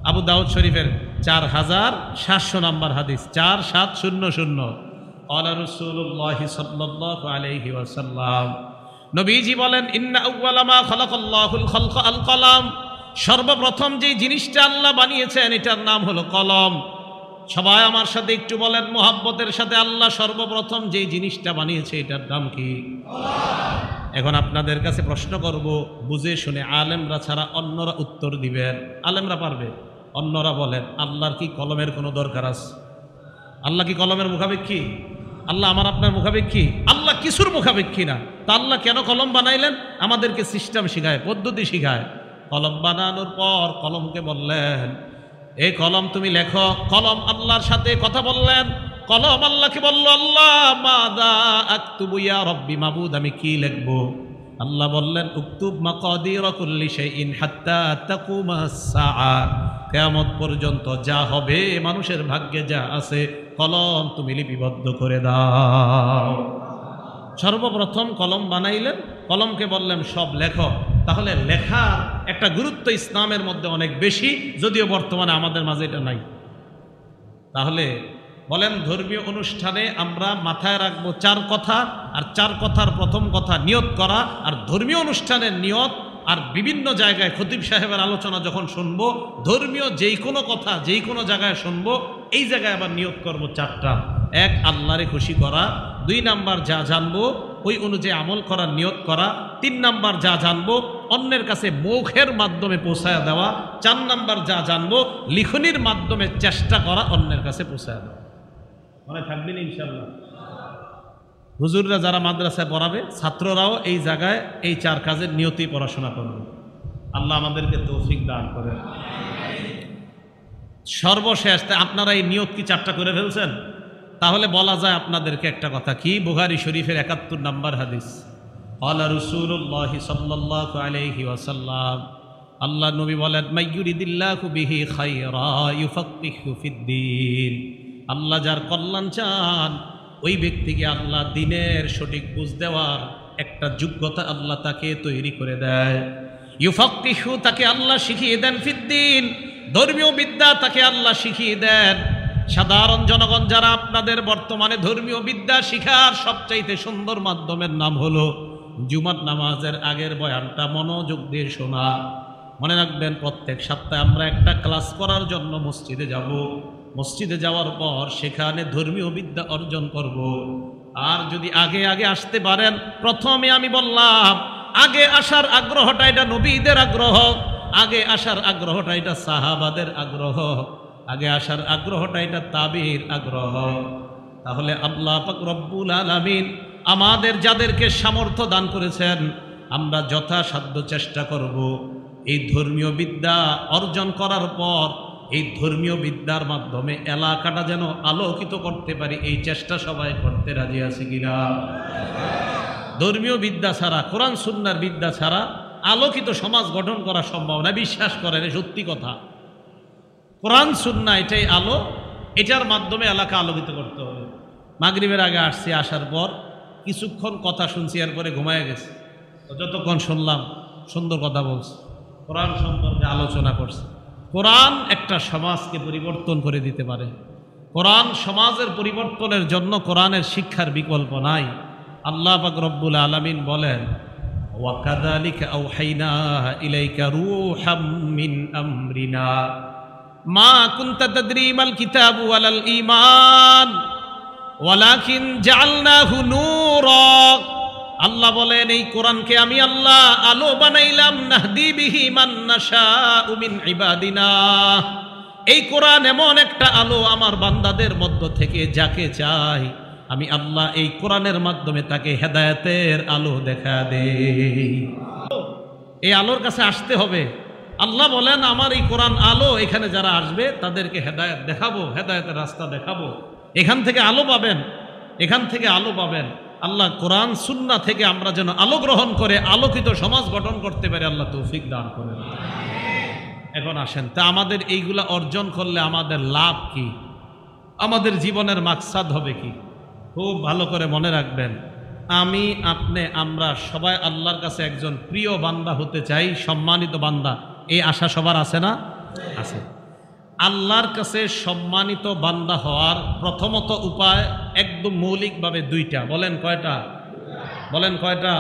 আবু দাউদ শরীফের 4700 নম্বর হাদিস, 4700। ক্বালা রাসূলুল্লাহ সাল্লাল্লাহু আলাইহি ওয়াসাল্লাম, নবীজি বলেন, ইন্না আউওয়ালা মা খালাকাল্লাহুল খালকা আল কলম, সর্বপ্রথম যে জিনিসটা আল্লাহ বানিয়েছেন এটার নাম হলো কলম। সবাই আমার সাথে একটু বলেন মোহাব্বতের সাথে, আল্লাহ সর্বপ্রথম যে জিনিসটা বানিয়েছে এটার নাম কি? এখন আপনাদের কাছে প্রশ্ন করব, বুঝে শুনে, আলেমরা ছাড়া অন্যরা উত্তর দিবেন। আলেমরা পারবে, অন্যরা বলেন আল্লাহর কি কলমের কোনো দরকার আছে? আল্লাহ কি কলমের মুখাপেক্ষী? আল্লাহ আমার আপনার মুখাপেক্ষী? আল্লাহ কিছুর মুখাপেক্ষী না। তা আল্লাহ কেন কলম বানাইলেন? আমাদেরকে সিস্টেম শিখায়, পদ্ধতি শিখায়। কলম বানানোর পর কলমকে বললেন, এই কলম তুমি লেখো। কলম আল্লাহর সাথে কথা বললেন। কলম আল্লাহকে বলল, আল্লাহ মাযা আকতুবু ইয়া রব্বি, মাবুদ আমি কি লিখবো? আল্লাহ বললেন, উকতুব মাকাদির কুল্লি শাইইন হাত্তা তাকুমাস সাআ, কিয়ামত পর্যন্ত যা হবে মানুষের ভাগ্যে যা আছে কলম তুমি লিপিবদ্ধ করে দাও। সর্বপ্রথম কলম বানাইলেন, কলমকে বললেন সব লেখো। তাহলে লেখার একটা গুরুত্ব ইসলামের মধ্যে অনেক বেশি, যদিও বর্তমানে আমাদের মাঝে এটা নাই। তাহলে বলেন, ধর্মীয় অনুষ্ঠানে আমরা মাথায় রাখবো 4 কথা, আর 4 কথার প্রথম কথা নিয়ত করা। আর ধর্মীয় অনুষ্ঠানের নিয়ত আর বিভিন্ন জায়গায় খতিব সাহেবের আলোচনা যখন শুনবো, ধর্মীয় যেই কোনো কথা যেই কোনো জায়গায় শুনবো, এই জায়গায় আবার নিয়ত করবো 4টা। 1, আল্লাহরে খুশি করা। 2 নাম্বার, যা জানবো ওই অনুযায়ী আমল করার নিয়ত করা। 3 নাম্বার, যা জানবো অন্যের কাছে মুখের মাধ্যমে পৌঁছায় দেওয়া। 4 নাম্বার, যা জানবো লিখনির মাধ্যমে চেষ্টা করা অন্যের কাছে পৌঁছায় দেওয়া। মনে থাকবেন ইনশাআল্লাহ? হুজুররা যারা মাদ্রাসায় পড়াবে, ছাত্ররাও এই জায়গায় এই 4 কাজের নিয়তি পড়াশোনা করবে। আল্লাহ আমাদেরকে তৌফিক দান করেন। সর্বশেষ, আপনারা এই নিয়ত কি 4টা করে ফেলছেন? তাহলে বলা যায় আপনাদেরকে একটা কথা, কি? বুখারী শরীফের 71 নম্বর হাদিস, ক্বালা রাসূলুল্লাহ সাল্লাল্লাহু আলাইহি ওয়াসাল্লাম, আল্লাহ নবী বলেন, মাইয়ুরিদিল্লাহু বিহি খায়রা ইউফাক্কিহু ফিদ্দীন, আল্লাহ যার কল্যাণ চান ওই ব্যক্তিকে আল্লাহ দ্বীনের সঠিক বুঝ দেওয়ার একটা যোগ্যতা আল্লাহ তাকে তৈরি করে দেয়। ইউফাক্কিহু, তাকে আল্লাহ শিখিয়ে দেন, ফিদ্দীন, ধর্মীয় বিদ্যা তাকে আল্লাহ শিখিয়ে দেন। সাধারণ জনগণ যারা, আপনাদের বর্তমানে ধর্মীয় বিদ্যা শিখার সবচাইতে সুন্দর মাধ্যমের নাম হলো জুমার নামাজের আগের বয়ানটা মনোযোগ দিয়ে শোনা। মনে রাখবেন, প্রত্যেক সপ্তাহে আমরা একটা ক্লাস করার জন্য মসজিদে যাব। মসজিদে যাওয়ার পর সেখানে ধর্মীয় বিদ্যা অর্জন করব। আর যদি আগে আগে আসতে পারেন, প্রথমে আমি বললাম আগে আসার আগ্রহটা এটা নবীদের আগ্রহ, আগে আসার আগ্রহটা এটা সাহাবাদের আগ্রহ, আগে আসার আগ্রহটা এটা তাবির আগ্রহ। তাহলে আল্লাহ পাক রব্বুল আলামিন আমাদের যাদেরকে সামর্থ্য দান করেছেন, আমরা যথাসাধ্য চেষ্টা করব এই ধর্মীয় বিদ্যা অর্জন করার পর এই ধর্মীয় বিদ্যার মাধ্যমে এলাকাটা যেন আলোকিত করতে পারি, এই চেষ্টা সবাই করতে রাজি আছে কিনা? ধর্মীয় বিদ্যা ছাড়া, কোরআন সুন্নাহর বিদ্যা ছাড়া আলোকিত সমাজ গঠন করা সম্ভব না। বিশ্বাস করেন, সত্যি কথা। কোরআন সুন্নাহ এটাই আলো, এটার মাধ্যমে এলাকা আলোকিত করতে হবে। মাগরিবের আগে আসছি, আসার পর কিছুক্ষণ কথা শুনছি, এরপরে ঘুমায় গেছি। যতক্ষণ শুনলাম সুন্দর কথা বলছি, কোরআন সম্পর্কে আলোচনা করছি। কোরআন একটা সমাজকে পরিবর্তন করে দিতে পারে। কোরআন সমাজের পরিবর্তনের জন্য কোরআনের শিক্ষার বিকল্প নাই। আল্লাহ পাক রব্বুল আলামিন বলেন, ওয়াকাযালিকা আওহাইনা ইলাইকা রূহাম মিন আমরিনা মা কুনতা তাদরি মাল কিতাবু ওয়ালাল ঈমান ওয়ালাকিন জাআলনাহু নূরা। আল্লাহ বলেন, এই কোরআনকে আমি আল্লাহ আলো বানাইলাম, নাহদি বিহি মান নাশাউ মিন ইবাদিনা। এই কোরআন এমন একটা আলো, আমার বান্দাদের মধ্য থেকে যাকে চাই আমি আল্লাহ এই কোরআনের মাধ্যমে তাকে হেদায়েতের আলো দেখা দেই। এই আলোর কাছে আসতে হবে। আল্লাহ বলেন, আমার এই কোরআন আলো, এখানে যারা আসবে তাদেরকে হেদায়েত দেখাবো, হেদায়েতের রাস্তা দেখাবো। এখান থেকে আলো পাবেন, এখান থেকে আলো পাবেন। আল্লাহ কোরআন সুন্নাহ থেকে আমরা যেন আলো গ্রহণ করে আলোকিত সমাজ গঠন করতে পারি, আল্লাহ তৌফিক দান করেন। এখন আসেন, তা আমাদের এইগুলা অর্জন করলে আমাদের লাভ কি? আমাদের জীবনের মাকসাদ হবে কি? খুব ভালো করে মনে রাখবেন, আমি, আপনি, আমরা সবাই আল্লাহর কাছে একজন প্রিয় বান্দা হতে চাই, সম্মানিত বান্দা। এই আশা সবার আছে না? আছে। আল্লাহর কাছে সম্মানিত বান্দা হওয়ার প্রথমত উপায় একদম মৌলিকভাবে দুইটা। বলেন কয়টা? বলেন কয়টা?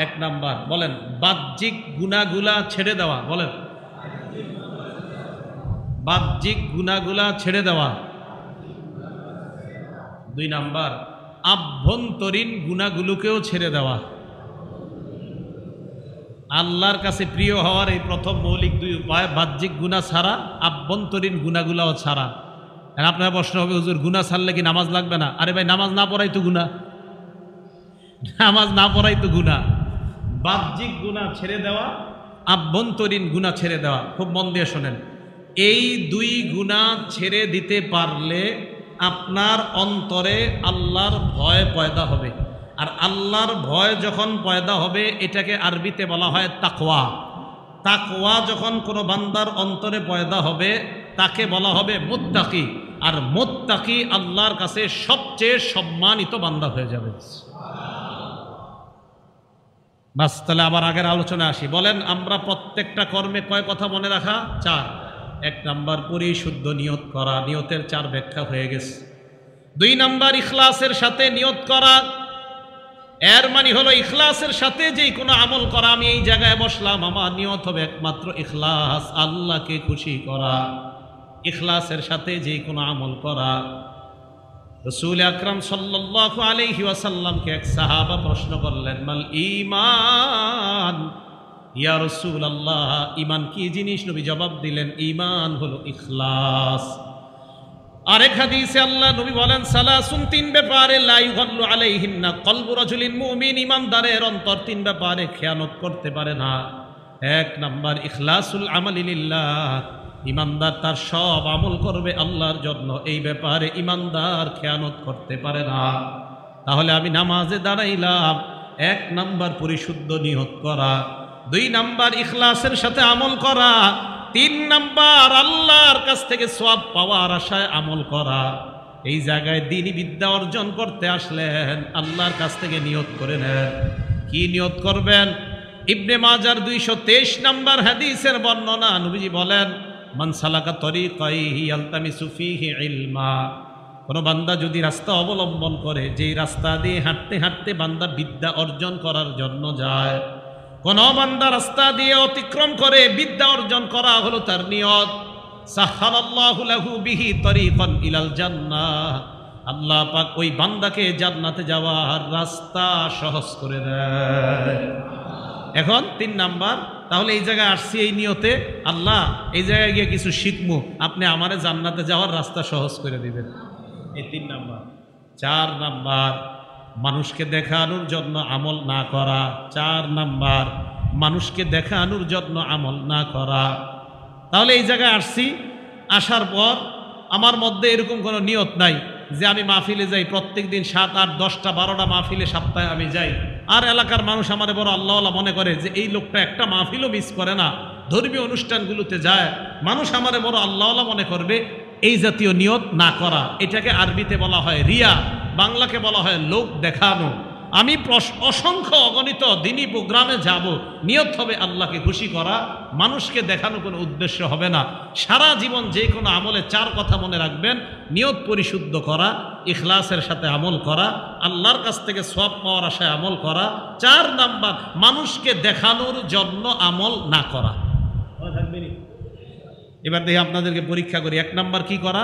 এক নাম্বার বলেন বাহ্যিক গুনাহগুলা ছেড়ে দেওয়া। বলেন বাহ্যিক গুনাহগুলা ছেড়ে দেওয়া। দুই নাম্বার আভ্যন্তরীণ গুনাহগুলোকেও ছেড়ে দেওয়া। আল্লাহর কাছে প্রিয় হওয়ার এই প্রথম মৌলিক দুই উপায়, বাহ্যিক গুনাহ ছাড়া, আভ্যন্তরীণ গুনাহগুলাও ছাড়া। আপনার প্রশ্ন হবে, হুজুর গুনাহ ছাড়লে কি নামাজ লাগবে না? আরে ভাই, নামাজ না পড়াই তো গুনাহ, নামাজ না পড়াই তো গুনাহ। বাহ্যিক গুনাহ ছেড়ে দেওয়া, আভ্যন্তরীণ গুনাহ ছেড়ে দেওয়া। খুব মন দিয়ে শোনেন, এই দুই গুনাহ ছেড়ে দিতে পারলে আপনার অন্তরে আল্লাহর ভয় পয়দা হবে। আর আল্লাহর ভয় যখন পয়দা হবে, এটাকে আরবিতে বলা হয় তাকওয়া। তাকওয়া যখন কোনো বান্দার অন্তরে পয়দা হবে, তাকে বলা হবে মুত্তাকি। আর মুত্তাকি আল্লাহর কাছে সবচেয়ে সম্মানিত বান্দা হয়ে যাবে। বাস, তাহলে আবার আগের আলোচনা আসি। বলেন আমরা প্রত্যেকটা কর্মে কয় কথা মনে রাখা? 4। এক নাম্বার পরিশুদ্ধ নিয়ত করা, নিয়তের 4 ব্যাখ্যা হয়ে গেছে। 2 নাম্বার ইখলাসের সাথে নিয়ত করা। এর মানে হলো ইখলাসের সাথে যেই কোনো আমল করা। আমি এই জায়গায় বসলাম, আমার নিয়ত হবে একমাত্র ইখলাস, আল্লাহকে খুশি করা। ইখলাসের সাথে যেই কোনো আমল করা। রাসূল আকরাম সাল্লাল্লাহু আলাইহি ওয়াসাল্লামকে এক সাহাবা প্রশ্ন করলেন, মাল ঈমান ইয়া রাসূলুল্লাহ, ঈমান কি জিনিস? নবী জবাব দিলেন, ঈমান হলো ইখলাস। আরেক হাদিসে আল্লাহ নবী বলেন, সালাসুন, 3 ব্যাপারে লা ইউগাল্লু আলাইহিন্না কলবু রাজুলিন মুমিন, ঈমানদারের অন্তর 3 ব্যাপারে খেয়ানত করতে পারে না। 1 নাম্বার ইখলাসুল আমালি লিল্লাহ, ঈমানদার তার সব আমল করবে আল্লাহর জন্য, এই ব্যাপারে ঈমানদার খেয়ানত করতে পারে না। তাহলে আমি নামাজে দাঁড়াইলাম, 1 নাম্বার পরিশুদ্ধ নিয়ত করা, 2 নাম্বার ইখলাসের সাথে আমল করা, 3 নাম্বার আল্লাহর কাছ থেকে সওয়াব পাওয়ার আশায় আমল করা। এই জায়গায় দ্বীনি বিদ্যা অর্জন করতে আসলেন, আল্লাহর কাছ থেকে নিয়ত করে নেন। কি নিয়ত করবেন? ইবনে মাজার 223 নাম্বার হাদিসের বর্ণনা, নবীজি বলেন, মান সালাকা তরিকান ইয়ালতামিসু ফীহি ইলমা, কোন বান্দা যদি রাস্তা অবলম্বন করে, যেই রাস্তা দিয়ে হাঁটতে হাঁটতে বান্দা বিদ্যা অর্জন করার জন্য যায়, কোন বান্দা রাস্তা দিয়ে অতিক্রম করে, বিদ্যা অর্জন করা হলো তার নিয়ত, সাহহালাল্লাহু লাহু বিহি তরিকান ইলাল জান্নাহ, আল্লাহ পাক ওই বান্দাকে জান্নাতে যাওয়ার রাস্তা সহজ করে দেয়। এখন 3 নাম্বার, তাহলে এই জায়গায় আসছি এই নিয়তে, আল্লাহ এই জায়গায় গিয়ে কিছু শিখবো, আপনি আমারে জান্নাতে যাওয়ার রাস্তা সহজ করে দিবেন। এই 3 নাম্বার। 4 নাম্বার মানুষকে দেখানোর জন্য আমল না করা। 4 নাম্বার মানুষকে দেখানোর জন্য আমল না করা। তাহলে এই জায়গায় আসছি, আসার পর আমার মধ্যে এরকম কোনো নিয়ত নাই যে আমি মাহফিলে যাই, প্রত্যেক দিন 7, 8, 10টা 12টা মাহফিলে সপ্তাহে আমি যাই, আর এলাকার মানুষ আমার বড় আল্লাহওয়ালা মনে করে যে এই লোকটা একটা মাহফিলও মিস করে না, ধর্মীয় অনুষ্ঠানগুলোতে যায়, মানুষ আমার বড় আল্লাহওয়ালা মনে করবে। এই জাতীয় নিয়ত না করা, এটাকে আরবিতে বলা হয় রিয়া, বাংলাকে বলা হয় লোক দেখানো। আমি অসংখ্য অগণিত দিনী প্রোগ্রামে যাব, নিয়ত হবে আল্লাহকে খুশি করা, মানুষকে দেখানো কোনো উদ্দেশ্য হবে না। সারা জীবন যে কোনো আমলে 4 কথা মনে রাখবেন: নিয়ত পরিশুদ্ধ করা, ইখলাসের সাথে আমল করা, আল্লাহর কাছ থেকে সওয়াব পাওয়ার আশায় আমল করা। 4 নাম্বার মানুষকে দেখানোর জন্য আমল না করা। এবার দেখি আপনাদেরকে পরীক্ষা করি। 1 নাম্বার কি করা?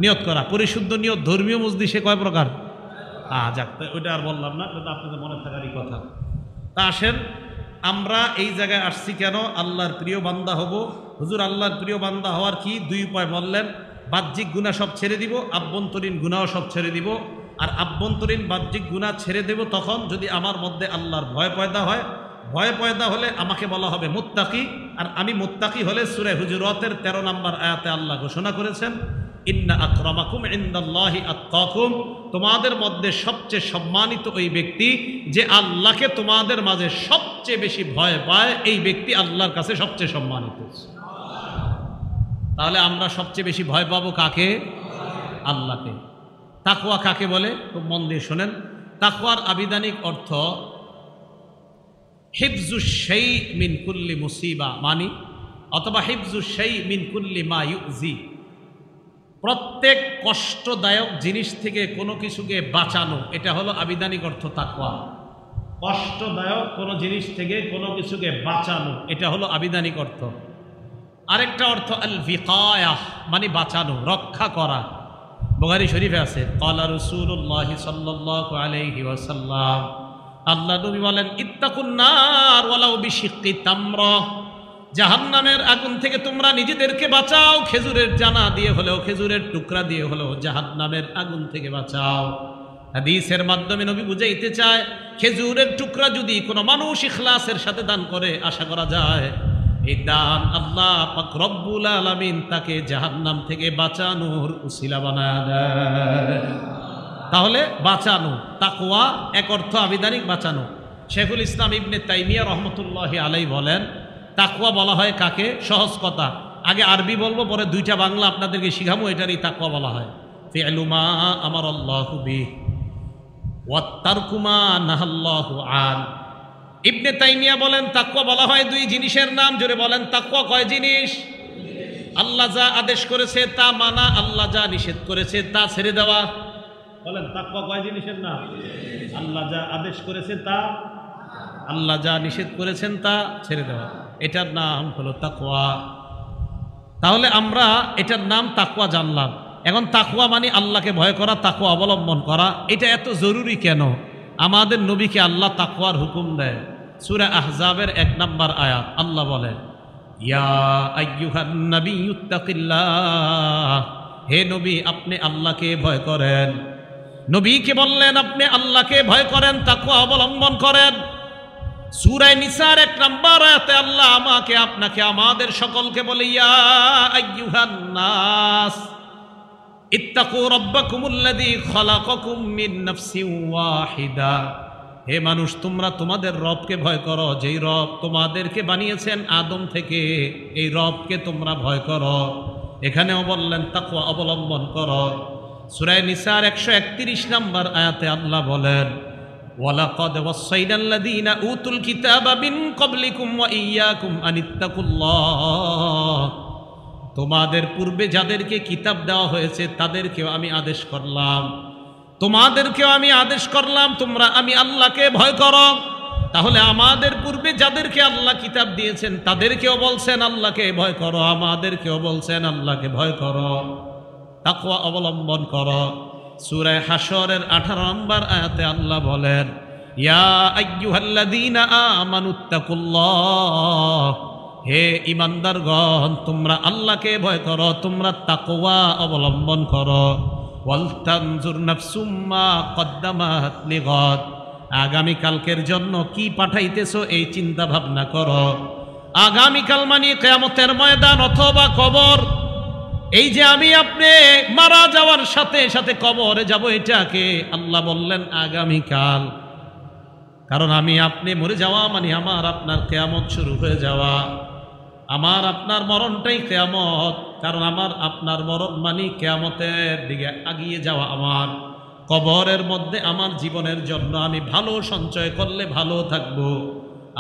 নিয়ত করা। পরিশুদ্ধ নিয়ত ধর্মীয় মজলিসে কয় প্রকার? যাক, ওইটা আর বললাম না, এটা আপনাদের মনে থাকারই কথা। তা আসেন, আমরা এই জায়গায় আসছি কেন? আল্লাহর প্রিয় বান্দা হব। হুজুর আল্লাহর প্রিয় বান্দা হওয়ার কি 2 উপায় বললেন। বাহ্যিক গুনাহ সব ছেড়ে দিব, আভ্যন্তরীণ গুনাহ সব ছেড়ে দিব। আর আভ্যন্তরীণ বাহ্যিক গুনাহ ছেড়ে দেব তখন যদি আমার মধ্যে আল্লাহর ভয় পয়দা হয়। ভয় পয়দা হলে আমাকে বলা হবে মুত্তাকি। আর আমি মুত্তাকি হলে সূরা হুজুরাতের 13 নম্বর আয়াতে আল্লাহ ঘোষণা করেছেন, ইন্না আকরামাকুম ইনদাল্লাহি আতকাকুম, তোমাদের মধ্যে সবচেয়ে সম্মানিত ওই ব্যক্তি যে আল্লাহকে তোমাদের মাঝে সবচেয়ে বেশি ভয় পায়, এই ব্যক্তি আল্লাহর কাছে সবচেয়ে সম্মানিত। তাহলে আমরা সবচেয়ে বেশি ভয় পাবো কাকে? আল্লাহকে। তাকওয়া কাকে বলে? খুব মন দিয়ে শোনেন। তাকওয়ার আবিধানিক অর্থ হিফজুশ শাই মিন কুল্লি মুসিবা, মানে অথবা হিফজুশ শাই মিন কুল্লি মা ইউজি, প্রত্যেক কষ্টদায়ক জিনিস থেকে কোনো কিছুকে বাঁচানো, এটা হলো আবিধানিক অর্থ তাকওয়া। কষ্টদায়ক কোনো জিনিস থেকে কোনো কিছুকে বাঁচানো, এটা হলো আবিধানিক অর্থ। আরেকটা অর্থ আল ভিকায়াহ, মানে বাঁচানো, রক্ষা করা। বুখারী শরীফে আছে ক্বালা রাসূলুল্লাহ সাল্লাল্লাহু আলাইহি ওয়াসাল্লাম, আল্লাহ নবী বলেন ইত্তাকুন নার ওয়ালাউ বিশিক্কি তামরা, জাহান্নামের আগুন থেকে তোমরা নিজেদেরকে বাঁচাও, খেজুরের জানা দিয়ে হলেও, খেজুরের টুকরা দিয়ে হলেও জাহান্নামের আগুন থেকে বাঁচাও। হাদিসের মাধ্যমে নবী বুঝাইতে চায়, খেজুরের টুকরা যদি কোনো মানুষ ইখলাসের সাথে দান করে, আশা করা যায় এই দান আল্লাহ পাক রব্বুল আলামিন তাকে জাহান্নাম থেকে বাঁচানোর উসিলা বানায় দেয়। তাহলে বাঁচানো, তাকওয়া এক অর্থ আবিধানিক বাঁচানো। শেখুল ইসলাম ইবনে তাইমিয়া রহমতুল্লাহি আলাইহি বলেন, তাকওয়া বলা হয় কাকে? সহজ কথা, আগে আরবি বলবো, পরে দুইটা বাংলা আপনাদেরকে শিখাবো, এটারই তাকওয়া বলা হয়। ফি'লু মা আমারাল্লাহু বিহি ওয়া তারকু মা নাহাল্লাহু আন। ইবনে তাইমিয়া বলেন তাকওয়া বলা হয় দুই জিনিসের নাম। জোরে বলেন, তাকওয়া কয় জিনিস? আল্লাহ যা আদেশ করেছে তা মানা, আল্লাহ যা নিষেধ করেছে তা ছেড়ে দেওয়া। বলেন তাকওয়া কয় জিনিসের নাম? আল্লাহ যা আদেশ করেছে তা, আল্লাহ যা নিষেধ করেছেন তা ছেড়ে দেওয়া, এটার নাম হলো তাকওয়া। তাহলে আমরা এটার নাম তাকওয়া জানলাম। এখন তাকওয়া মানে আল্লাহকে ভয় করা, তাকওয়া অবলম্বন করা। এটা এত জরুরি কেন? আমাদের নবীকে আল্লাহ তাকওয়ার হুকুম দেয়। সূরা আহজাবের 1 নম্বর আয়াত আল্লাহ বলেন, ইয়া আইয়ুহান নাবিয়্যুত্তাকিল্লাহ, হে নবী আপনি আল্লাহকে ভয় করেন। নবীকে বললেন আপনি আল্লাহকে ভয় করেন, তাকওয়া অবলম্বন করেন। সূরা নিসার 1 নম্বর আয়াতে আল্লাহ আমাকে, আপনাকে, আমাদের সকলকে বলে, ইয়া আইয়ুহান নাস ইত্তাকু রাব্বাকুমুল্লাযী খালাকাকুম মিন নাফসিন ওয়াহিদা, হে মানুষ তোমরা তোমাদের রবকে ভয় করো, যেই রব তোমাদেরকে বানিয়েছেন আদম থেকে, এই রবকে তোমরা ভয় করো। এখানেও বললেন তাকওয়া অবলম্বন করো। সূরা নিসার 131 নম্বর আয়াতে আল্লাহ বলেন, ওয়ালাকাদ ওয়াসাইনাল্লাযীনা উতুল কিতাবা মিন ক্বাবলিকুম ওয়া ইয়্যাকুম আনিত্তাকুল্লাহ, তোমাদের পূর্বে যাদেরকে কিতাব দেওয়া হয়েছে তাদেরকেও আমি আদেশ করলাম, তোমাদেরকেও আমি আদেশ করলাম তোমরা আমি আল্লাহকে ভয় করো। তাহলে আমাদের পূর্বে যাদেরকে আল্লাহ কিতাব দিয়েছেন তাদেরকেও বলছেন আল্লাহকে ভয় করো, আমাদেরকেও বলছেন আল্লাহকে ভয় করো, তাকওয়া অবলম্বন করো। সূরা হাশরের 18 নম্বর আয়াতে আল্লাহ বলেন, ইয়া আইয়ুহাল্লাযীনা আমানুত্তাকুল্লাহ, হে ঈমানদারগণ তোমরা আল্লাহকে ভয় করো, তোমরা তাকওয়া অবলম্বন করো। ওয়ালতানজুর নাফসুম মা কদ্দামাত লিগাদ, আগামীকালকের জন্য কি পাঠাইতেছো এই চিন্তা ভাবনা করো। আগামীকাল মানে কিয়ামতের ময়দান অথবা কবর। এই যে আমি আপনি মারা যাওয়ার সাথে সাথে কবরে যাব, এটাকে আল্লাহ বললেন আগামীকাল। কারণ আমি আপনি মরে যাওয়া মানে আমার আপনার কিয়ামত শুরু হয়ে যাওয়া, আমার আপনার মরণটাই কিয়ামত। কারণ আমার আপনার মরণ মানে কিয়ামতের দিকে এগিয়ে যাওয়া। আমার কবরের মধ্যে আমার জীবনের জন্য আমি ভালো সঞ্চয় করলে ভালো থাকবো,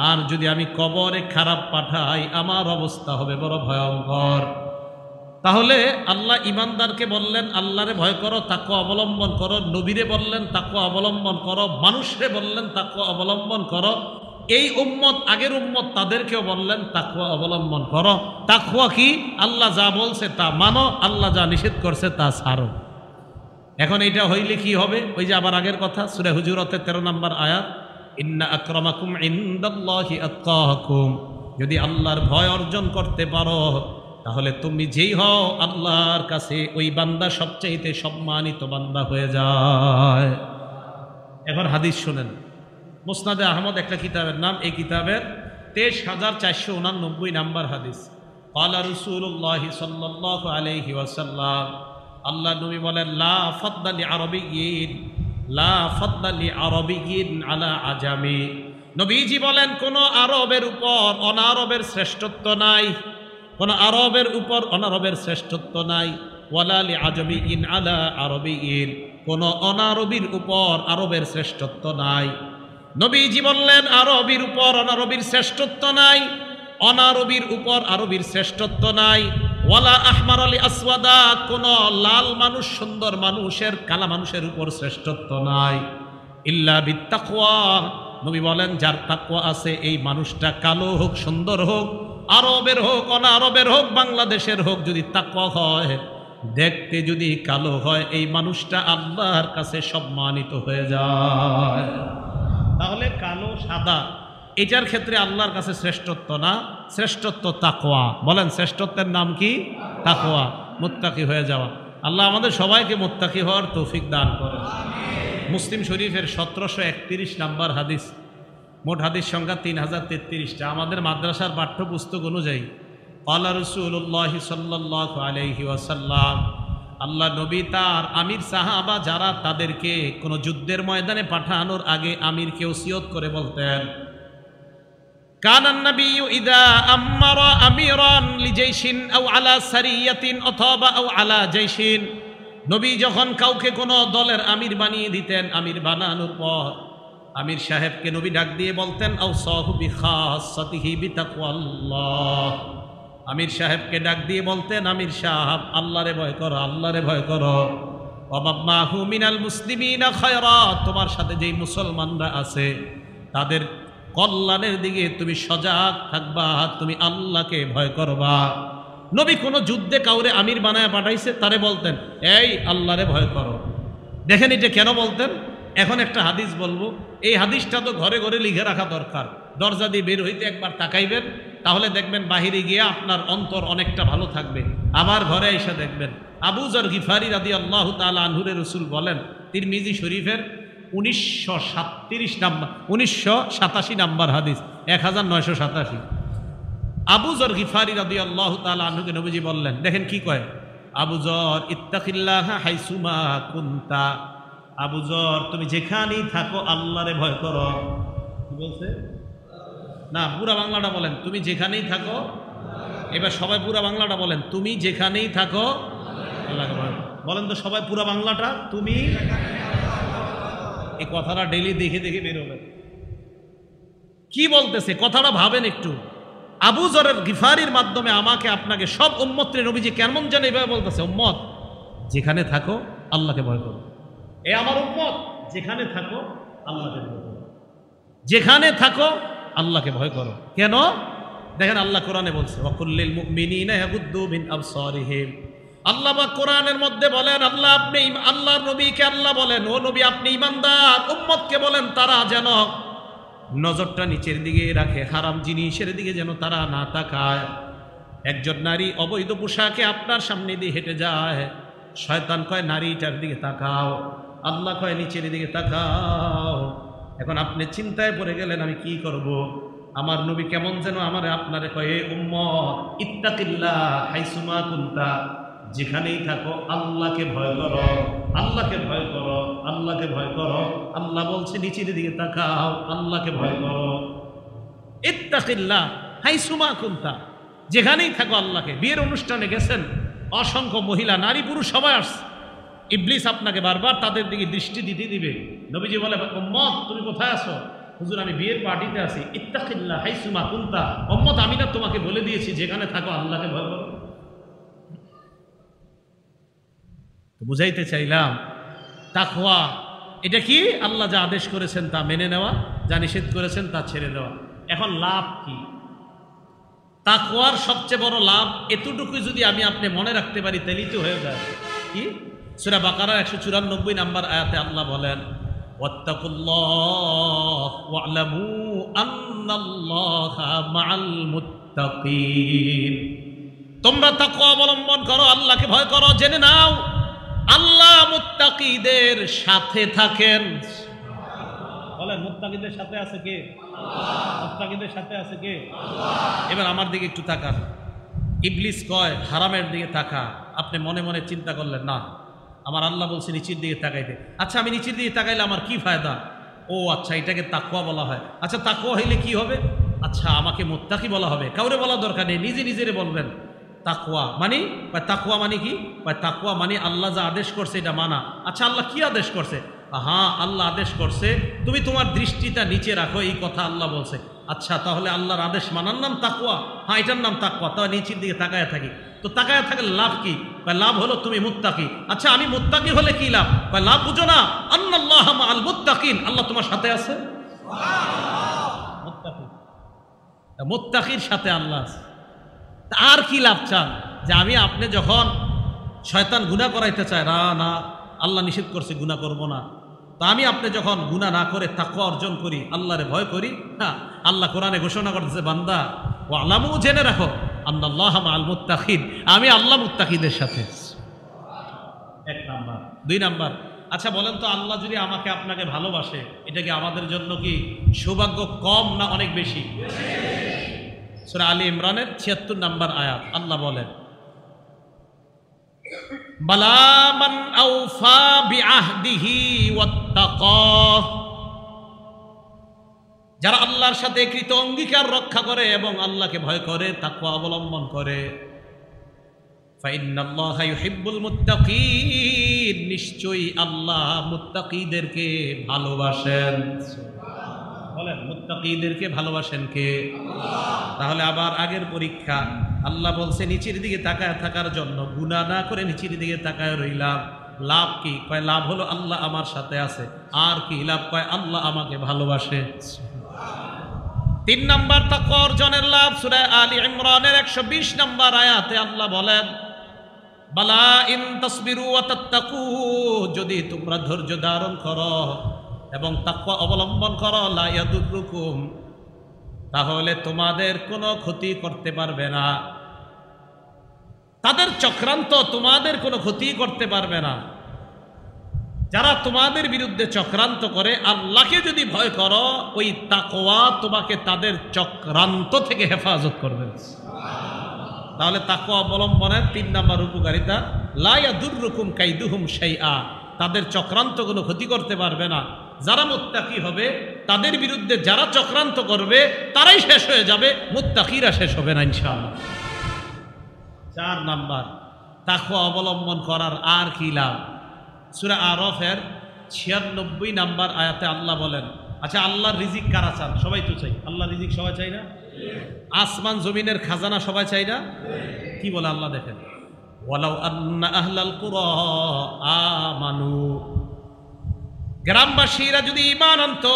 আর যদি আমি কবরে খারাপ পাঠাই আমার অবস্থা হবে বড় ভয়ঙ্কর। তাহলে আল্লাহ ইমানদারকে বললেন আল্লাহরে ভয় করো, তাকওয়া অবলম্বন করো। নবীরে বললেন তাকওয়া অবলম্বন করো, মানুষরে বললেন তাকওয়া অবলম্বন করো। এই উম্মত, আগের উম্মত, তাদেরকেও বললেন তাকওয়া অবলম্বন করো। তাকওয়া কি? আল্লাহ যা বলছে তা মানো, আল্লাহ যা নিষেধ করছে তা ছাড়ো। এখন এটা হইলে কি হবে? ওই যে আবার আগের কথা, সূরা হুজুরাতের 13 নম্বর আয়াত, ইন্না আকরামাকুম ইনদাল্লাহি আতকাকুম, যদি আল্লাহর ভয় অর্জন করতে পারো তাহলে তুমি যেই হও আল্লাহর কাছে ওই বান্দা সবচাইতে সম্মানিত বান্দা হয়ে যায়। এখন হাদিস শুনেন। মুসনাদে আহমদ একটা কিতাবের নাম, এই কিতাবের 23,489 নাম্বার হাদিস। ক্বালা রাসূলুল্লাহ সাল্লাল্লাহু আলাইহি ওয়াসাল্লাম, আল্লাহ নবী বলেন, লা ফাদলা লিআরাবিয়্যিন, লা ফাদলা লিআরাবিয়্যিন আলা আজামি। নবীজি বলেন কোন আরবের উপর অনারবের শ্রেষ্ঠত্ব নাই, কোন আরবের উপর অনারবের শ্রেষ্ঠত্ব নাই। ওয়ালা লিআজামিয়্যিন আলা আরাবিয়্যিন, কোন অনারবির উপর আরবের শ্রেষ্ঠত্ব নাই। নবীজি বললেন আরবির উপর অনারবির শ্রেষ্ঠত্ব নাই। অনারবির উপর আরবির শ্রেষ্ঠত্ব নাই। ওয়ালা আহমার আলী আসওয়াদা, কোন লাল মানুষ সুন্দর মানুষের কালা মানুষের উপর শ্রেষ্ঠত্ব নাই। ইল্লা বিত্তাকওয়া, নবী বলেন যার তাকওয়া আছে এই মানুষটা কালো হোক সুন্দর হোক, আরবের হোক অনারবের হোক বাংলাদেশের হোক, যদি তাকওয়া হয়, দেখতে যদি কালো হয়, এই মানুষটা আল্লাহর কাছে সম্মানিত হয়ে যায়। তাহলে কালো সাদা এটার ক্ষেত্রে আল্লাহর কাছে শ্রেষ্ঠত্ব না, শ্রেষ্ঠত্ব তাকওয়া। বলেন শ্রেষ্ঠত্বের নাম কি? তাকওয়া, মুত্তাকি হয়ে যাওয়া। আল্লাহ আমাদের সবাইকে মুত্তাকি হওয়ার তৌফিক দান করেন। মুসলিম শরীফের 1731 নাম্বার হাদিস, মোট হাদিস সংখ্যা 3033টা। আমাদের মাদ্রাসার পাঠ্যপুস্তক অনুযায়ী ক্বালা রাসূলুল্লাহ সাল্লাল্লাহু আলাইহি ওয়াসাল্লাম, আল্লাহ নবী তার আমির সাহাবা যারা তাদেরকে কোনো যুদ্ধের ময়দানে পাঠানোর আগে আমিরকে ওসিয়ত করে বলতেন, কানান নবিয়্যু ইযা আমারা আমিরান লিজাইশিন আও আলা সারিয়াতিন অথবা আও আলা জাইশিন, নবী যখন কাউকে কোনো দলের আমির বানিয়ে দিতেন, আমির বানানোর পর আমির সাহেবকে নবী ডাক দিয়ে বলতেন আওসাহু বিখাসাতিহি বিতাকওয়াল্লাহ, আমির সাহেবকে ডাক দিয়ে বলতেন আমির সাহেব আল্লাহরে ভয় করো, আল্লাহরে ভয় করো। ওয়াবাম্মাহু মিনাল মুসলিমিনা খায়রা, তোমার সাথে যেই মুসলমানরা আছে তাদের কল্যাণের দিকে তুমি সজাগ থাকবা, তুমি আল্লাহকে ভয় করবা। নবী কোনো যুদ্ধে কাউরে আমির বানায় পাঠাইছে, তারে বলতেন এই আল্লাহরে ভয় করো। দেখেন এটা কেন বলতেন? এখন একটা হাদিস বলবো, এই হাদিসটা তো ঘরে ঘরে লিখে রাখা দরকার। দরজা দিয়ে বের হইতে একবার তাকাইবেন, তাহলে দেখবেন বাহিরে গিয়ে আপনার অন্তর অনেকটা ভালো থাকবে। আবার ঘরে এসে দেখবেন। আবু যর গিফারি রাদিয়াল্লাহু তাআলা আনহুর রাসূল বলেন, তিরমিজি শরীফের 1987 নাম্বার হাদিস, 1987। আবু যর গিফারি রাদিয়াল্লাহু তাআলা আনহুকে নবীজি বললেন, দেখেন কি কয়, আবু যর ইত্তাকিল্লাহা হাইসুমা কুনতা, আবু যর তুমি যেখানেই থাকো আল্লাহরে ভয় করো। কি বলছে? না, পুরা বাংলাটা বলেন, তুমি যেখানেই থাকো। এবার সবাই পুরা বাংলাটা বলেন, তুমি যেখানেই থাকো আল্লাহকে ভয় করো। বলেন তো সবাই পুরা বাংলাটা, তুমি। এই কথাটা ডেইলি দেখে দেখে বেরোবে কি বলতেছে, কথাটা ভাবেন একটু। আবু যরের গিফারির মাধ্যমে আমাকে আপনাকে সব উম্মতের নবীজি কেমন যেন এইভাবে বলতেছে, উম্মত যেখানে থাকো আল্লাহকে ভয় করো। এ আমার উম্মত যেখানে থাকো আল্লাহকে ভয় করো, যেখানে থাকো আল্লাহকে ভয় করো। কেন? দেখেন আল্লাহ কোরআনে বলছে, ওয়াকুল্লিল মুমিনিনা ইয়াগুদ্দু মিন আবসারিহিম। আল্লাহ বা কোরআনের মধ্যে বলেন, আল্লাহ আপনি আল্লাহর নবীকে আল্লাহ বলেন, ও নবী আপনি ঈমানদার উম্মতকে বলেন তারা যেন নজরটা নিচের দিকে রাখে, হারাম জিনিসের দিকে যেন তারা না তাকায়। একজন নারী অবৈধ পোশাকে আপনার সামনে দিয়ে হেঁটে যায়, শয়তান কয় নারীটার দিকে তাকাও, আল্লাহ কয় নিচের দিকে তাকাও। এখন আপনি চিন্তায় পড়ে গেলেন আমি কি করব। আমার নবী কেমন যেন আমার আপনারে কয়, উম্মত ইত্তাকিল্লাহ হাইসুমা কুনতা, যেখানেই থাকো আল্লাহকে ভয় করো, আল্লাহকে ভয় করো, আল্লাহকে ভয় করো। আল্লাহ বলছে নিচের দিকে তাকাও, আল্লাহকে ভয় করো। ইত্তাকিল্লাহ হাইসুমা কুনতা, যেখানেই থাকো আল্লাহকে। বিয়ের অনুষ্ঠানে গেছেন, অসংখ্য মহিলা নারী পুরুষ সবাই আসছে, ইবলিস আপনাকে বারবার তাদের দিকে দৃষ্টি দিতে দিবে। নবীজি বলে, উম্মত তুমি কোথায় আছো? হুজুর আমি বিয়ের পার্টিতে আছি। ইত্তাকিল্লাহ হাইসুমা কুনতা, উম্মত আমি না তোমাকে বলে দিয়েছি যেখানে থাকো আল্লাহকে ভয় করো। তো বুঝাইতে চাইলাম তাকওয়া এটা কি? আল্লাহ যা আদেশ করেছেন তা মেনে নেওয়া, যা নিষেধ করেছেন তা ছেড়ে দেওয়া। এখন লাভ কি? তাকওয়ার সবচেয়ে বড় লাভ এতটুকুই যদি আমি আপনি মনে রাখতে পারি তাহলেই তো হয়ে যায়। কি? সূরা বাকারার 194 নাম্বার আয়াতে আল্লাহ বলেন, ওয়াত্তাকুল্লাহ ওয়া'লামু আন্নাল্লাহা মা'আল মুত্তাকিন। তোমরা তাকওয়া অবলম্বন করো, আল্লাহকে ভয় করো, জেনে নাও আল্লাহ মুত্তাকিদের সাথে থাকেন। বলেন মুত্তাকিদের সাথে আছে কে? আল্লাহ। মুত্তাকিদের সাথে আছে কে? আল্লাহ। এবার আমার দিকে একটু তাকান। ইবলিস কয় হারামের দিকে তাকা। আপনি মনে মনে চিন্তা করলেন, না আমার আল্লাহ বলছে নিচের দিকে তাকাইতে। আচ্ছা আমি নিচের দিকে তাকাইলে আমার কি ফায়দা? ও আচ্ছা এটাকে তাকওয়া বলা হয়। আচ্ছা তাকওয়া হইলে কি হবে? আচ্ছা আমাকে মুত্তাকি বলা হবে। কাউরে বলা দরকার নেই, নিজে নিজেরে বলবেন তাকওয়া মানে। তাকওয়া মানে কি? তাকওয়া মানে আল্লাহ যা আদেশ করছে এটা মানা। আচ্ছা আল্লাহ কি আদেশ করছে? হ্যাঁ আল্লাহ আদেশ করছে তুমি তোমার দৃষ্টিটা নিচে রাখো, এই কথা আল্লাহ বলছে। আচ্ছা তাহলে আল্লাহর আদেশ মানার নাম তাকওয়া? হ্যাঁ, এটার নাম তাকওয়া। তাহলে নিচের দিকে তাকায় থাকি, তো তাকায় থাকলে লাভ কি? লাভ হলো তুমি মুত্তাকি। আচ্ছা আমি মুত্তাকি হলে কি লাভ? লাভ বুঝো না, আন্নাল্লাহ মাআল মুত্তাকিন, আল্লাহ তোমার সাথে আছে। মুত্তাকি, মুত্তাকির সাথে আল্লাহ আছে। আর কি লাভ চান? যে আমি আপনি যখন শয়তান গুনাহ করাইতে চায়, না না আল্লাহ নিষেধ করছে গুনাহ করব না, তো আমি আপনি যখন গুনাহ না করে তাকওয়া অর্জন করি, আল্লাহরে ভয় করি, হ্যাঁ আল্লাহ কোরআনে ঘোষণা করতেছে, বান্দা ও আলামু জেনে রাখো আন্নাল্লাহ মাআল মুত্তাকিন, আমি আল্লাহ মুত্তাকিদের সাথে। এক নাম্বার। দুই নাম্বার, আচ্ছা বলেন তো, আল্লাহ যদি আমাকে আপনাকে ভালোবাসে, এটা কি আমাদের জন্য কি সৌভাগ্য কম না অনেক বেশি? সূরা আলী ইমরানের ৭৬ নম্বর আয়াত আল্লাহ বলেন, বালা মান আওফা বিআহদিহি ওয়াত্তাকা, যারা আল্লাহর সাথে কৃত অঙ্গীকার রক্ষা করে এবং আল্লাহকে ভয় করে, তাকওয়া অবলম্বন করে, ফাইন্নাল্লাহা ইউহিব্বুল মুত্তাকিন, নিশ্চয়ই আল্লাহ মুত্তাকিদেরকে ভালোবাসেন। বলেন মুত্তাকিদেরকে ভালোবাসেন কে? তাহলে আবার আগের পরীক্ষা, আল্লাহ বলছে নিচের দিকে তাকায় থাকার জন্য, গুনাহ না করে নিচের দিকে তাকায় রইলাম, লাভ কি? কয় লাভ হলো আল্লাহ আমার সাথে আছে। আর কি লাভ? কয় আল্লাহ আমাকে ভালোবাসে। ৩ নাম্বার তাকওয়া অর্জনের লাভ, সূরা আলী ইমরানের ১২০ নম্বর আয়াতে আল্লাহ বলেন, বালা ইন তাসবিরু ওয়া তাত্তাকু, যদি তোমরা ধৈর্য ধারণ করো এবং তাকওয়া অবলম্বন করো, লা ইয়াদুররুকুম, তাহলে তোমাদের কোনো ক্ষতি করতে পারবে না, তাদের চক্রান্ত তোমাদের কোনো ক্ষতি করতে পারবে না। যারা তোমাদের বিরুদ্ধে চক্রান্ত করে, আল্লাহকে যদি ভয় করো, ওই তাকওয়া তোমাকে তাদের চক্রান্ত থেকে হেফাজত করবে। তাহলে তাকওয়া অবলম্বনের ৩ নম্বর উপকারিতা, লা ইয়াদুররুকুম কাইদুহুম শাইআ, তাদের চক্রান্ত কোনো ক্ষতি করতে পারবে না। যারা মুত্তাকি হবে, তাদের বিরুদ্ধে যারা চক্রান্ত করবে তারাই শেষ হয়ে যাবে, মুত্তাকিরা শেষ হবে না ইনশাআল্লাহ। ৪ নাম্বার, তাকওয়া অবলম্বন করার আর কি লাভ? সূরা আরাফের ৯৬ নাম্বার আয়াতে আল্লাহ বলেন, আচ্ছা আল্লাহর রিজিক কারা চান? সবাই তো চাই। আল্লাহর রিজিক সবাই চাই না? আসমান জমিনের খাজানা সবাই চাই না? কি বলে আল্লাহ দেখেন, ওয়ালাউ আন্না আহলাল কুরা আমানু, গ্রামবাসীরা যদি ঈমান আনতো,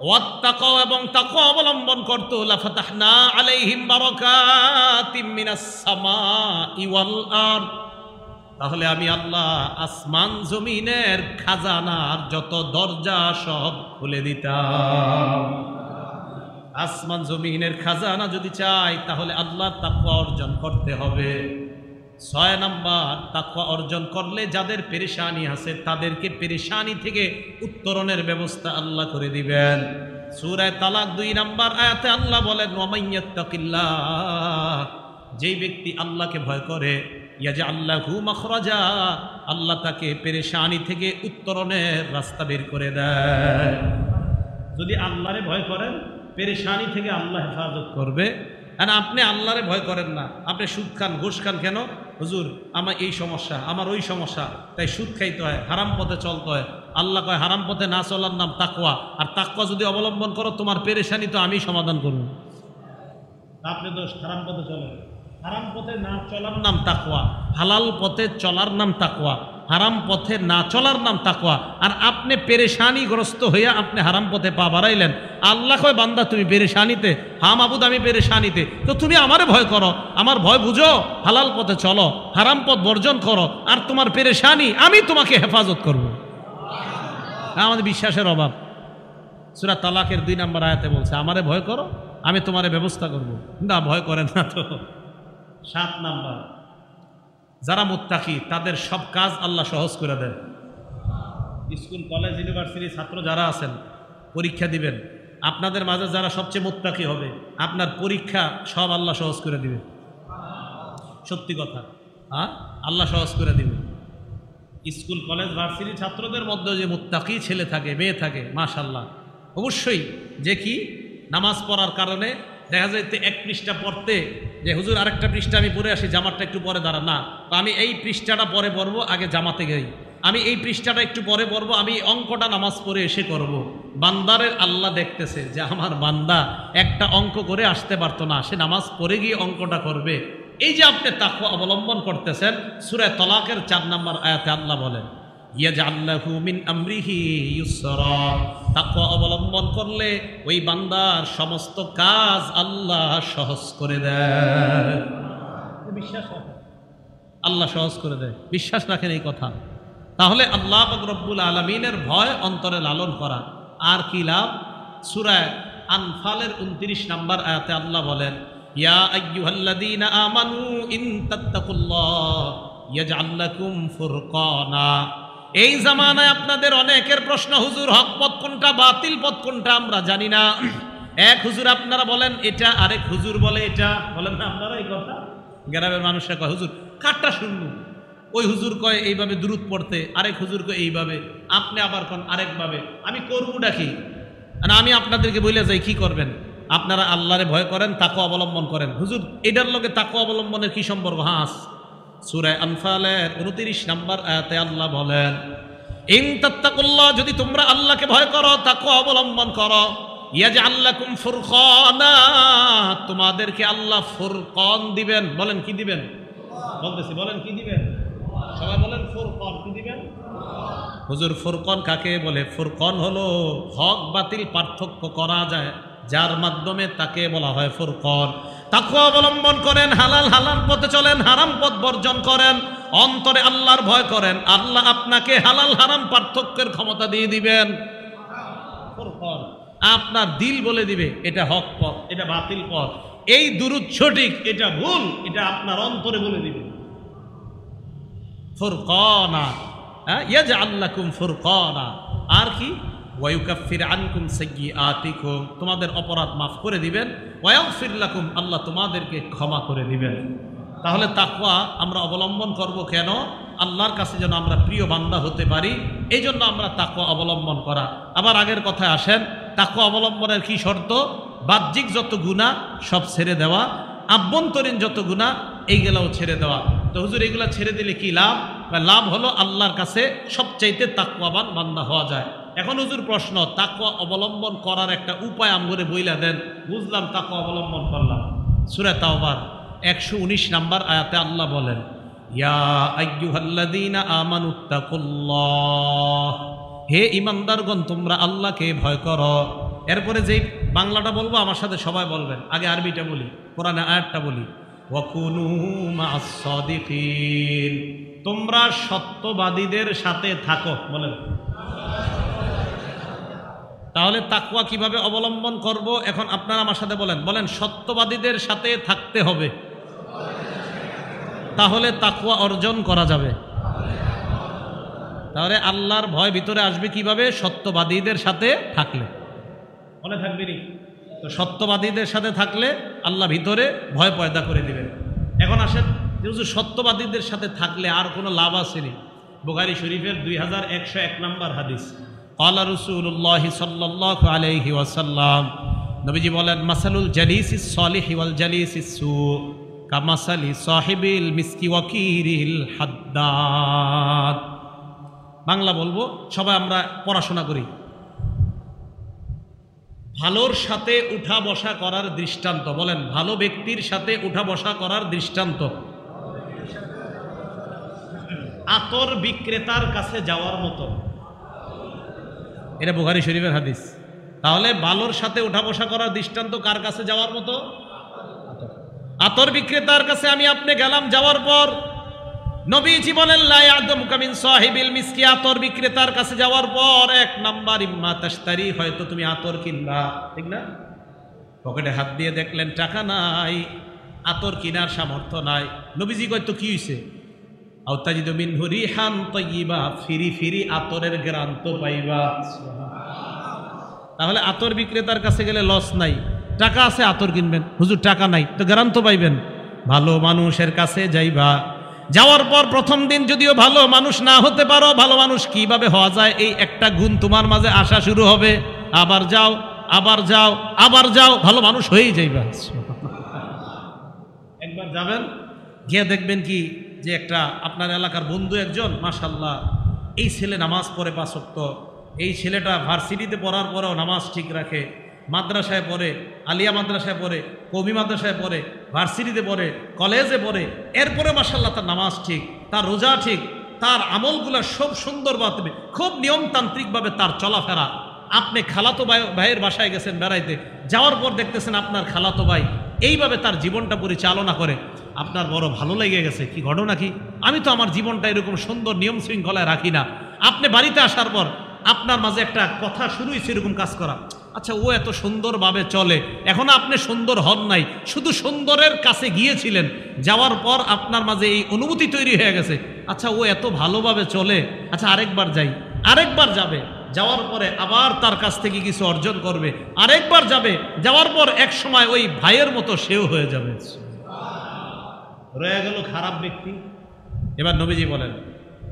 ওয়াত্তাকাও এবং তাকওয়া অবলম্বন করত, লাফাতাহনা আলাইহিম বারাকাতিম মিনাস সামাই ওয়াল আরদ, তাহলে আমি আল্লাহ আসমান জমিনের খাজানার যত দরজা সব খুলে দিতাম। আসমান জমিনের খাজানা যদি চাই, তাহলে আল্লাহ তাকওয়া অর্জন করতে হবে। ৬ নাম্বার, তাকওয়া অর্জন করলে যাদের পেরেশানি আছে, তাদেরকে পেরেশানি থেকে উত্তরণের ব্যবস্থা আল্লাহ করে দিবেন। সূরা তালাক ২ নাম্বার আয়াতে আল্লাহ বলেন, ওয়ামাইয়াত্তাকিল্লাহ, যেই ব্যক্তি আল্লাহকে ভয় করে, ইয়াজআল লাহু মাখরাজা, আল্লাহ তাকে পেরেশানি থেকে উত্তরণের রাস্তা বের করে দেয়। যদি আল্লাহরে ভয় করেন, পেরেশানি থেকে আল্লাহ হেফাজত করবে। আর আপনি আল্লাহরে ভয় করেন না, আপনি সুদ খান, ঘুষ খান, কেন? হুজুর আমার এই সমস্যা, আমার ওই সমস্যা, তাই সুদ খাইতে হয়, হারাম পথে চলতে হয়। আল্লাহ কয় হারাম পথে না চলার নাম তাকওয়া, আর তাকওয়া যদি অবলম্বন করো, তোমার পেরেশানি তো আমি সমাধান করব। আপনি তো হারাম পথে চলেন, হারাম পথে না চলার নাম তাকওয়া, হালাল পথে চলার নাম তাকওয়া, হারাম পথে না চলার নাম তাকওয়া। আর আপনি পেরেশানিগ্রস্ত হইয়া আপনি হারাম পথে পা বাড়াইলেন, আল্লাহ কয় বান্দা তুমি পেরেশানিতে, হ্যাঁ মাবুদ আমি পেরেশানিতে, তো তুমি আমারে ভয় করো, আমার ভয় বুঝো, হালাল পথে চলো, হারাম পথ বর্জন করো, আর তোমার পেরেশানি আমি তোমাকে হেফাজত করব। আমাদের বিশ্বাসের অভাব। সূরা তালাকের ২ নম্বর আয়াতে বলছে, আমারে ভয় করো, আমি তোমারে ব্যবস্থা করব। না, ভয় করেন না তো। ৭ নাম্বার, যারা মুত্তাকি তাদের সব কাজ আল্লাহ সহজ করে দেন। স্কুল কলেজ ইউনিভার্সিটি ছাত্র যারা আছেন, পরীক্ষা দিবেন, আপনাদের মাঝে যারা সবচেয়ে মুত্তাকি হবে, আপনার পরীক্ষা সব আল্লাহ সহজ করে দিবে। সত্যি কথা, আল্লাহ সহজ করে দিবে। স্কুল কলেজ ভার্সিটি ছাত্রদের মধ্যে যে মুত্তাকি ছেলে থাকে, মেয়ে থাকে, মাশাআল্লাহ, অবশ্যই যে কি নামাজ পড়ার কারণে দেখা যায় এক পৃষ্ঠা পড়তে যে হুজুর আরেকটা পৃষ্ঠা আমি পড়ে আসি, জামাতটা একটু পরে দাঁড়া, না আমি এই পৃষ্ঠাটা পরে পড়বো, আগে জামাতে যাই, আমি এই পৃষ্ঠাটা একটু পরে পড়বো, আমি অঙ্কটা নামাজ পড়ে এসে করব। বান্দারের আল্লাহ দেখতেছে যে আমার বান্দা একটা অঙ্ক করে আসতে পারতো না, সে নামাজ পড়ে গিয়ে অঙ্কটা করবে। এই যে আপনি তাকওয়া অবলম্বন করতেছেন, সূরা তলাকের 4 নম্বর আয়াতে আল্লাহ বলেন ইয়াজআল লাহু মিন আমরিহি ইউসরা। তাকওয়া অবলম্বন করলে ওই বান্দার সমস্ত কাজ আল্লাহ সহজ করে দেয়। বিশ্বাস রাখেন, আল্লাহ সহজ করে দেয়, বিশ্বাস রাখেন এই কথা। তাহলে আল্লাহ পাক রব্বুল আলামিনের ভয় অন্তরে লালন করা। আর কি লাভ? সূরা আনফালের 29 নম্বর আয়াতে আল্লাহ বলেন ইয়া আইয়ুহাল্লাযীনা আমানু ইন তাত্তাকুল্লাহ ইয়াজআল লাকুম ফুরকানা। এই জামানায় আপনাদের অনেকের প্রশ্ন, হুজুর হক পথ কোনটা, বাতিল পথ কোনটা আমরা জানি না। এক হুজুর আপনারা বলেন এটা, আরেক হুজুর বলে এটা, বলেন না আপনারা এই কথা? গ্রামের মানুষরা কয় হুজুর কাটটা শুনলু, ওই হুজুর কয় এইভাবে দুরূদ পড়তে, আরেক হুজুর কয় এইভাবে, আপনি আবার কোন আরেকভাবে। আমি করবুটা কি? আমি আপনাদেরকে বলে যাই কি করবেন, আপনারা আল্লাহরে ভয় করেন, তাকওয়া অবলম্বন করেন। হুজুর এটার লগে তাকওয়া অবলম্বনের কি সম্পর্ক? হ্যাঁ, সূরা আনফালের 29 নম্বর আয়াতে আল্লাহ বলেন ইন তাত্তাকুল্লাহ, যদি তোমরা আল্লাহকে ভয় করো, তাকওয়া অবলম্বন করো, ইয়াজআল লাকুম ফুরকানা, তোমাদেরকে আল্লাহ ফুরকান দিবেন। বলেন কি দিবেন? বলতেছি, বলেন কি দিবেন? সবাই বলেন ফুরকান কি দিবেন? হুজুর ফুরকান কাকে বলে? ফুরকান হলো হক বাতিল পার্থক্য করা যায়, যার মাধ্যমে তাকে বলা হয় ফুরকান। তাকওয়া অবলম্বন করেন, হালাল হালাল পথে চলেন, হারাম পথ বর্জন করেন, অন্তরে আল্লাহর ভয় করেন, আল্লাহ আপনাকে হালাল হারাম পার্থক্যের ক্ষমতা দিয়ে দিবেন। ফুরকান আপনার দিল বলে দিবে এটা হক পথ, এটা বাতিল পথ, এই দুরূদ সঠিক, এটা ভুল, এটা আপনার অন্তরে বলে দিবে। ফুরকানা, ইয়াজআল লাকুম ফুরকানা। আর কি? ওয়ায়ুকাফির আনকুম সাইয়্যাতিকুম, তোমাদের অপরাধ মাফ করে দিবেন। ওয়ায়াগফির লাকুম, আল্লাহ তোমাদেরকে ক্ষমা করে দিবেন। তাহলে তাকওয়া আমরা অবলম্বন করব কেন? আল্লাহর কাছে যেন আমরা প্রিয় বান্দা হতে পারি, এই জন্য আমরা তাকওয়া অবলম্বন করা। আবার আগের কথায় আসেন, তাকওয়া অবলম্বনের কি শর্ত? বাহ্যিক যত গুনাহ সব ছেড়ে দেওয়া, আভ্যন্তরীণ যত গুনাহ এইগুলাও ছেড়ে দেওয়া। তো হুজুর এগুলা ছেড়ে দিলে কি লাভ? লাভ হলো আল্লাহর কাছে সবচাইতে তাকওয়াবান বান্দা হওয়া যায়। এখন হুজুর প্রশ্ন, তাকওয়া অবলম্বন করার একটা উপায় আমগরে বইলা দেন। বুঝলাম, তাকওয়া অবলম্বন করলাম। সূরা তাওবার 119 নম্বর আয়াতে আল্লাহ বলেন ইয়া আইয়ুহাল্লাযীনা আমানুত্তাকুল্লাহ, হে ঈমানদারগণ তোমরা আল্লাহকে ভয় করো। এরপরে যেই বাংলাটা বলবো আমার সাথে সবাই বলবেন, আগে আরবিটা বলি, কোরআনে আয়াতটা বলি ওয়াকুনু মা'আস সাদিকিন, তোমরা সত্যবাদীদের সাথে থাকো। বলেন, তাহলে তাকওয়া কিভাবে অবলম্বন করব? এখন আপনারা আমার সাথে বলেন, বলেন সত্যবাদীদের সাথে থাকতে হবে, তাহলে তাকওয়া অর্জন করা যাবে। তাহলে আল্লাহর ভয় ভিতরে আসবে কিভাবে? সত্যবাদীদের সাথে থাকলে। মনে থাকবে নি? তো সত্যবাদীদের সাথে থাকলে আল্লাহ ভিতরে ভয় পয়দা করে দিবেন। এখন আসেন, সত্যবাদীদের সাথে থাকলে আর কোনো লাভ আসেনি। বুখারী শরীফের 2101 নম্বর হাদিস, ক্বালা রাসূলুল্লাহ সাল্লাল্লাহু আলাইহি ওয়াসাল্লাম, নবীজি বলেন মাসালুল জালিসিস সালিহি ওয়াল জালিসিস সু কামাসালি সাহিবিল মিসকি ওয়াকিরিল হাদ্দাদ। বাংলা বলবো, সবাই আমরা পড়াশোনা করি। ভালোর সাথে উঠা বসা করার দৃষ্টান্ত, বলেন ভালো ব্যক্তির সাথে উঠা বসা করার দৃষ্টান্ত আতর বিক্রেতার কাছে যাওয়ার মতো। এটা বুখারী শরীফের হাদিস। তাহলে ভালোর সাথে উঠা বসা করার দৃষ্টান্ত কার কাছে যাওয়ার মতো? আতর বিক্রেতার কাছে আমি আপনি গেলাম, যাওয়ার পর নবীজি বলেন লা ইয়াদমুকা মিন সাহিবিল মিসকি, আতর বিক্রেতার কাছে যাওয়ার পর 1 নাম্বার ইম্মা তাশতারি, হয়তো তুমি আতর কিনবা, ঠিক না? পকেটে হাত দিয়ে দেখলেন টাকা নাই, আতর কেনার সামর্থ্য নাই। নবীজি কয় তো কি হইছে? আও তাজিদু মিনহু রিহান তাইয়্যিবা, ফিরি ফিরি আতরের ঘ্রাণ তো পাইবা। তাহলে আতর বিক্রেতার কাছে গেলে লস নাই, টাকা আছে আতর কিনবেন, হুজুর টাকা নাই তো ঘ্রাণ তো পাইবেন। ভালো মানুষের কাছে যাইবা, যাওয়ার পর প্রথম দিন যদিও ভালো মানুষ না হতে পারো, ভালো মানুষ কিভাবে হওয়া যায় এই একটা গুণ তোমার মাঝে আসা শুরু হবে। আবার যাও, আবার যাও, আবার যাও, ভালো মানুষ হয়েই যাইবা। একবার যাবেন, গিয়ে দেখবেন কি যে একটা আপনার এলাকার বন্ধু একজন, মাশাআল্লাহ এই ছেলে নামাজ পড়ে 5 ওয়াক্ত, এই ছেলেটা ভার্সিটিতে পড়ার পরেও নামাজ ঠিক রাখে, মাদ্রাসায় পড়ে, আলিয়া মাদ্রাসায় পড়ে, কওমি মাদ্রাসায় পড়ে, ভার্সিটিতে পড়ে, কলেজে পড়ে, এরপরে মাশাআল্লাহ তার নামাজ ঠিক, তার রোজা ঠিক, তার আমলগুলো সব সুন্দরভাবে খুব নিয়মতান্ত্রিকভাবে তার চলাফেরা। আপনি খালাতো ভাইয়ের বাসায় গেছেন বেড়াইতে, যাওয়ার পর দেখতেছেন আপনার খালাতো ভাই এইভাবে তার জীবনটা পরিচালনা করে, আপনার বড় ভালো লেগে গেছে। কি ঘটনা কি? আমি তো আমার জীবনটা এরকম সুন্দর নিয়ম শৃঙ্খলায় রাখি না। আপনি বাড়িতে আসার পর আপনার মাঝে একটা কথা শুরু হয়েছে এরকম কাজ করা, আচ্ছা ও এত সুন্দরভাবে চলে, এখন আপনি সুন্দর হন নাই, শুধু সুন্দরের কাছে গিয়েছিলেন, যাওয়ার পর আপনার মাঝে এই অনুভূতি তৈরি হয়ে গেছে, আচ্ছা ও এত ভালোভাবে চলে, আচ্ছা আরেকবার যাই, আরেকবার যাবে, যাওয়ার পরে আবার তার কাছ থেকে কিছু অর্জন করবে, আরেকবার যাবে, যাওয়ার পর এক সময় ওই ভাইয়ের মতো সেও হয়ে যাবে। রয়ে গেল খারাপ ব্যক্তি। এবার নবীজি বলেন,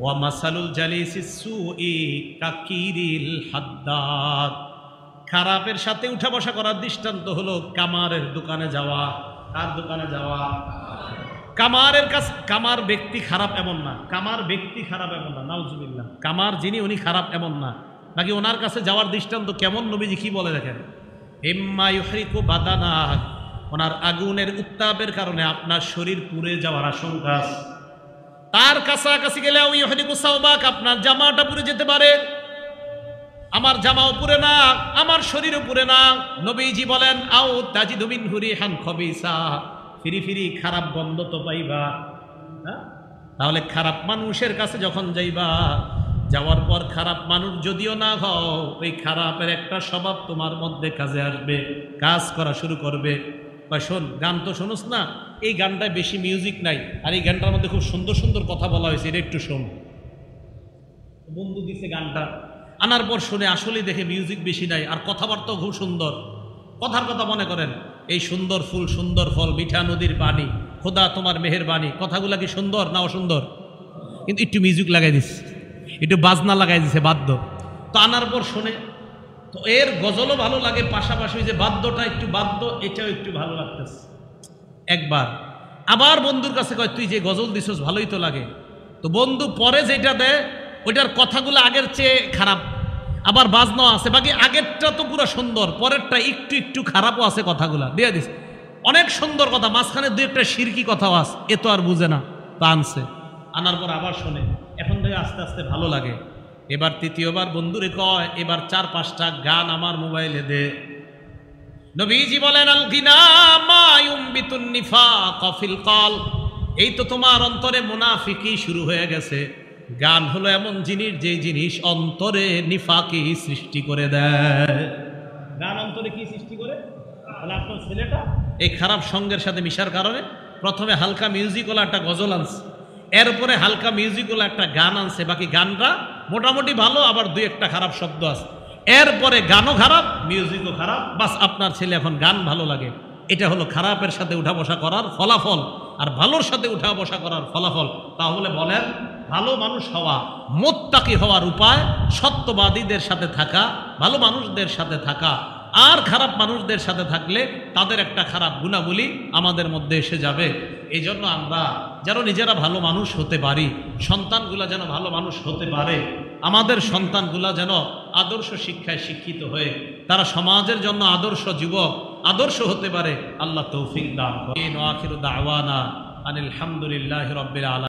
ওয়া মাসালুল জালিসিস সুই কাকিরিল হাদ্দাদ, খারাপের সাথে উঠা বসা করার দৃষ্টান্ত হলো কামারের দোকানে যাওয়া। কার দোকানে যাওয়া? কামারের কাছে। কামার ব্যক্তি খারাপ এমন না, কামার ব্যক্তি খারাপ এমন না, নাউজুবিল্লাহ, কামার যিনি উনি খারাপ এমন না, নাকি ওনার কাছে যাওয়ার দৃষ্টান্ত কেমন? নবীজি কি বলে দেখেন, ইম্মা ইউহরিকু বাদানা, ওনার আগুনের উত্তাপের কারণে আপনার শরীর পুড়ে যাওয়ার আশঙ্কা আছে। তার কাছাকাছি গেলে ইউহরিকু সাওবাক, আপনার জামাটা পুড়ে যেতে পারে। আমার জামাও পুড়ে না, আমার শরীরও পুড়ে না। নবীজি বলেন, আও তাজিদু মিনহু রিহান খাবিসা, ফিরি ফিরি খারাপ গন্ধ তো পাইবা। তাহলে খারাপ মানুষের কাছে যখন যাইবা, যাওয়ার পর খারাপ মানুষ যদিও না হও, ওই খারাপের একটা স্বভাব তোমার মধ্যে কাজে আসবে, কাজ করা শুরু করবে। বা শোন, গান তো শোনোস না, এই গানটায় বেশি মিউজিক নাই, আর এই গানটার মধ্যে খুব সুন্দর সুন্দর কথা বলা হয়েছে, এটা একটু শোন। বন্ধু দিছে গানটা, আনার পর শুনে আসলেই দেখে মিউজিক বেশি নাই, আর কথাবার্তাও খুব সুন্দর। কথার কথা মনে করেন, এই সুন্দর ফুল সুন্দর ফল, মিঠা নদীর পানি, খোদা তোমার মেহেরবানি, কথাগুলা কি সুন্দর না অসুন্দর? কিন্তু একটু মিউজিক লাগাই দিচ্ছে, একটু বাজনা লাগাই দিছে, বাদ্য। তো আনার পর শুনে তো এর গজলও ভালো লাগে, পাশাপাশি যে বাদ্যটা একটু বাদ্য, এটাও একটু ভালো লাগতেছে। একবার আবার বন্ধুর কাছে কয়, তুই যে গজল দিছস ভালোই তো লাগে। তো বন্ধু পরে যেটা দেয় ওইটার কথাগুলো আগের চেয়ে খারাপ, আবার বাজনাও আছে, বাকি আগেরটা তো পুরো সুন্দর, পরেরটা একটু একটু খারাপও আছে, কথাগুলা দিয়ে দিস। অনেক সুন্দর কথা, মাঝখানে দুই একটা শিরকি কথাও আছে, এ তো আর বুঝে না, তা আনছে। আনার পর আবার শোনে, এখন থেকে আস্তে আস্তে ভালো লাগে। এবার তৃতীয়বার বন্ধুরে কয়, এবার 4-5টা গান আমার মোবাইলে দে। নবীজি বলেন, আল গিনা মা ইউমবিতুন নিফাক ফিল কলব, এই তো তোমার অন্তরে মুনাফিকি শুরু হয়ে গেছে। গান হলো এমন জিনিস, যেই জিনিস অন্তরে নিফাকি সৃষ্টি করে দেয়। গান অন্তরে কি সৃষ্টি করে? তাহলে আপনার ছেলেটা এই খারাপ সঙ্গের সাথে মিশার কারণে প্রথমে হালকা মিউজিকওয়ালা একটা গজল আনছে, এরপরে হালকা মিউজিকওয়ালা একটা গান আনছে, বাকি গানটা মোটামুটি ভালো, আবার দুই একটা খারাপ শব্দ আছে, এরপরে গানও খারাপ, মিউজিকও খারাপ, বাস আপনার ছেলে এখন গান ভালো লাগে। এটা হলো খারাপের সাথে উঠা বসা করার ফলাফল, আর ভালোর সাথে উঠা বসা করার ফলাফল। তাহলে বলেন, ভালো মানুষ হওয়া, মুত্তাকি হওয়ার উপায় সত্যবাদীদের সাথে থাকা, ভালো মানুষদের সাথে থাকা। আর খারাপ মানুষদের সাথে থাকলে তাদের একটা খারাপ গুণাবলী আমাদের মধ্যে এসে যাবে। এই জন্য আমরা যেন নিজেরা ভালো মানুষ হতে পারি, সন্তানগুলা যেন ভালো মানুষ হতে পারে, আমাদের সন্তানগুলা যেন আদর্শ শিক্ষায় শিক্ষিত হয়ে তারা সমাজের জন্য আদর্শ যুবক, আদর্শ হতে পারে। আল্লাহ তৌফিক দান করেন। আখিরু দাওয়ানা আনিল হামদুলিল্লাহি রাব্বিল আলামিন।